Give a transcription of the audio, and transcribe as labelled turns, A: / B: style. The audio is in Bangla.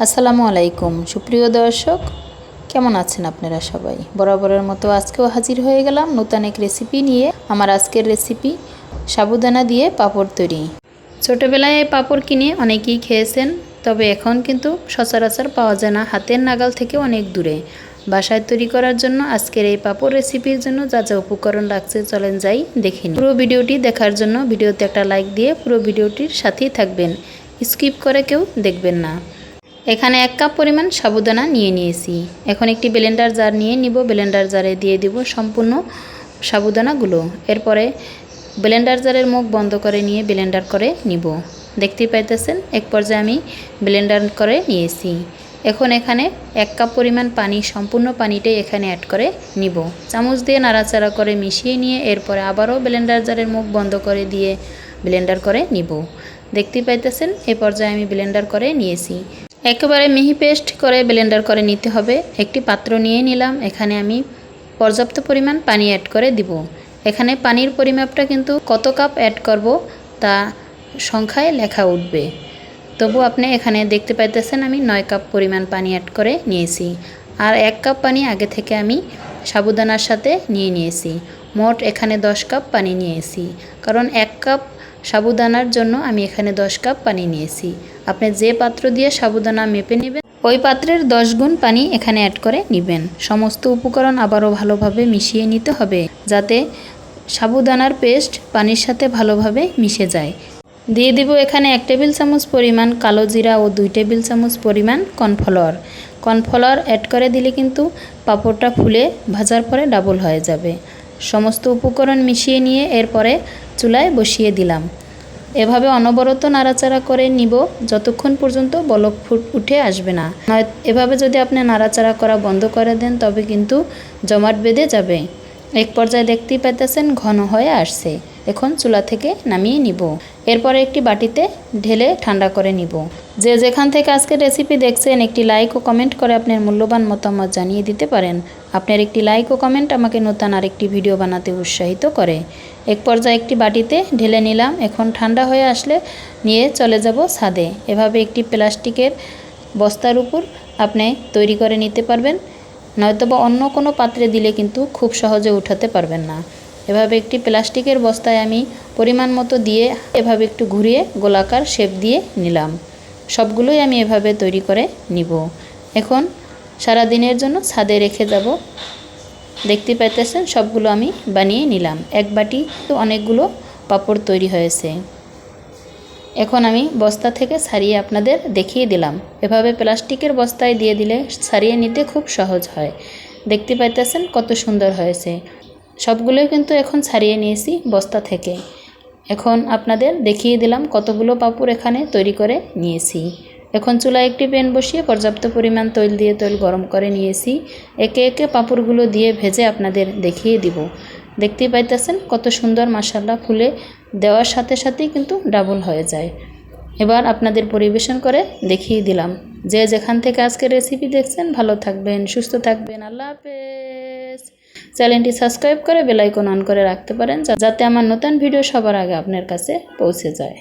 A: আসসালামু আলাইকুম সুপ্রিয় দর্শক, কেমন আছেন আপনারা সবাই? বরাবরের মতো আজকেও হাজির হয়ে গেলাম নতুন এক রেসিপি নিয়ে। আমার আজকের রেসিপি সাবুদানা দিয়ে পাঁপড় তৈরি। ছোটোবেলায় এই পাঁপড় কিনে অনেকেই খেয়েছেন, তবে এখন কিন্তু সচরাচর পাওয়া যায় না, হাতের নাগাল থেকে অনেক দূরে। বাসায় তৈরি করার জন্য আজকের এই পাঁপড় রেসিপির জন্য যা যা উপকরণ লাগছে চলেন যাই দেখে নিই। পুরো ভিডিওটি দেখার জন্য ভিডিওতে একটা লাইক দিয়ে পুরো ভিডিওটির সাথেই থাকবেন, স্কিপ করে কেউ দেখবেন না। এখানে 1 কাপ পরিমাণ সাবুদানা নিয়ে নিয়েছি। এখন একটি ব্লেন্ডার জার নিয়ে নিব। ব্লেন্ডার জারে দিয়ে দিব সম্পূর্ণ সাবুদানাগুলো। এরপরে ব্লেন্ডার জারের মুখ বন্ধ করে নিয়ে ব্লেন্ডার করে নিব। দেখতেই পাইতেছেন এক পর্যায়ে আমি ব্লেন্ডার করে নিয়েছি। এখন এখানে 1 কাপ পরিমাণ পানি, সম্পূর্ণ পানিটাই এখানে অ্যাড করে নিব। চামচ দিয়ে নাড়াচাড়া করে মিশিয়ে নিয়ে এরপরে আবারও ব্লেন্ডার জারের মুখ বন্ধ করে দিয়ে ব্লেন্ডার করে নিব। দেখতেই পাইতেছেন এ পর্যায়ে আমি ব্লেন্ডার করে নিয়েছি। একেবারে মিহি পেস্ট করে ব্লেন্ডার করে নিতে হবে। একটি পাত্র নিয়ে নিলাম। এখানে আমি পর্যাপ্ত পরিমাণ পানি অ্যাড করে দিব। এখানে পানির পরিমাপটা কিন্তু কত কাপ অ্যাড করব তা সংখ্যায় লেখা উঠবে। তবু আপনি এখানে দেখতে পাইতেছেন আমি 9 কাপ পরিমাণ পানি অ্যাড করে নিয়েছি। আর 1 কাপ পানি আগে থেকে আমি সাবুদানার সাথে নিয়ে নিয়েছি। মোট এখানে 10 কাপ পানি নিয়েছি, কারণ 1 কাপ সাবুদানার জন্য আমি এখানে 10 কাপ পানি নিয়েছি। আপনি যে পাত্র দিয়ে সাবুদানা মেপে নেবেন ওই পাত্রের 10 গুণ পানি এখানে অ্যাড করে নেবেন। সমস্ত উপকরণ আবারও ভালোভাবে মিশিয়ে নিতে হবে, যাতে সাবুদানার পেস্ট পানির সাথে ভালোভাবে মিশে যায়। দিয়ে দিব এখানে 1 টেবিল চামচ পরিমাণ কালো জিরা ও 2 টেবিল চামচ পরিমাণ কর্নফ্লাওয়ার। কর্নফ্লাওয়ার অ্যাড করে দিলে কিন্তু পাঁপড়টা ফুলে ভাজার পরে ডাবল হয়ে যাবে। সমস্ত উপকরণ মিশিয়ে নিয়ে এরপরে চুলায় বসিয়ে দিলাম। এভাবে অনবরত নাড়াচাড়া করে নিব যতক্ষণ পর্যন্ত বলক উঠে আসবে না। এভাবে যদি আপনি নাড়াচাড়া করা বন্ধ করে দেন তবে কিন্তু জমাট বেঁধে যাবে। এক পর্যায়ে দেখতেই পাইতেছেন ঘন হয়ে আসছে। এখন চুলা থেকে নামিয়ে নিব। এরপরে একটি বাটিতে ঢেলে ঠান্ডা করে নিব। যে যেখান থেকে আজকের রেসিপি দেখছেন একটি লাইক ও কমেন্ট করে আপনার মূল্যবান মতামত জানিয়ে দিতে পারেন। আপনার একটি লাইক ও কমেন্ট আমাকে নতুন আরেকটি ভিডিও বানাতে উৎসাহিত করে। এক পর্যায়ে একটি বাটিতে ঢেলে নিলাম। এখন ঠান্ডা হয়ে আসলে নিয়ে চলে যাব ছাদে। এভাবে একটি প্লাস্টিকের বস্তার উপর আপনি তৈরি করে নিতে পারবেন, নয়তোবা অন্য কোনো পাত্রে দিলে কিন্তু খুব সহজে উঠাতে পারবেন না। এভাবে একটি প্লাস্টিকের বস্তায় আমি পরিমাণ মতো দিয়ে এভাবে একটু ঘুরিয়ে গোলাকার শেপ দিয়ে নিলাম। সবগুলোই আমি এভাবে তৈরি করে নিব। এখন সারা দিনের জন্য ছাদে রেখে যাব। দেখতে পাইতেছেন সবগুলো আমি বানিয়ে নিলাম। এক বাটি তো অনেকগুলো পাঁপড় তৈরি হয়েছে। এখন আমি বস্তা থেকে ছাড়িয়ে আপনাদের দেখিয়ে দিলাম। এভাবে প্লাস্টিকের বস্তায় দিয়ে দিলে ছাড়িয়ে নিতে খুব সহজ হয়। দেখতে পাইতেছেন কত সুন্দর হয়েছে। সবগুলোই কিন্তু এখন ছাড়িয়ে নিয়েছি বস্তা থেকে। এখন আপনাদের দেখিয়ে দিলাম কতগুলো পাঁপড় এখানে তৈরি করে নিয়েছি। এখন চুলায় একটি প্যান বসিয়ে পর্যাপ্ত পরিমাণ তৈল দিয়ে তৈল গরম করে নিয়েছি। একে একে পাঁপড়গুলো দিয়ে ভেজে আপনাদের দেখিয়ে দিব। দেখতেই পাইতেছেন কত সুন্দর মাশাআল্লাহ ফুলে দেওয়ার সাথে সাথেই কিন্তু ডাবল হয়ে যায়। এবার আপনাদের পরিবেশন করে দেখিয়ে দিলাম। যে যেখান থেকে আজকের রেসিপি দেখছেন ভালো থাকবেন, সুস্থ থাকবেন। আল্লাহ হাফেজ। চ্যানেলটি সাবস্ক্রাইব করে বেল আইকন অন করে রাখতে পারেন, যাতে আমার নতুন ভিডিও সবার আগে আপনার কাছে পৌঁছে যায়।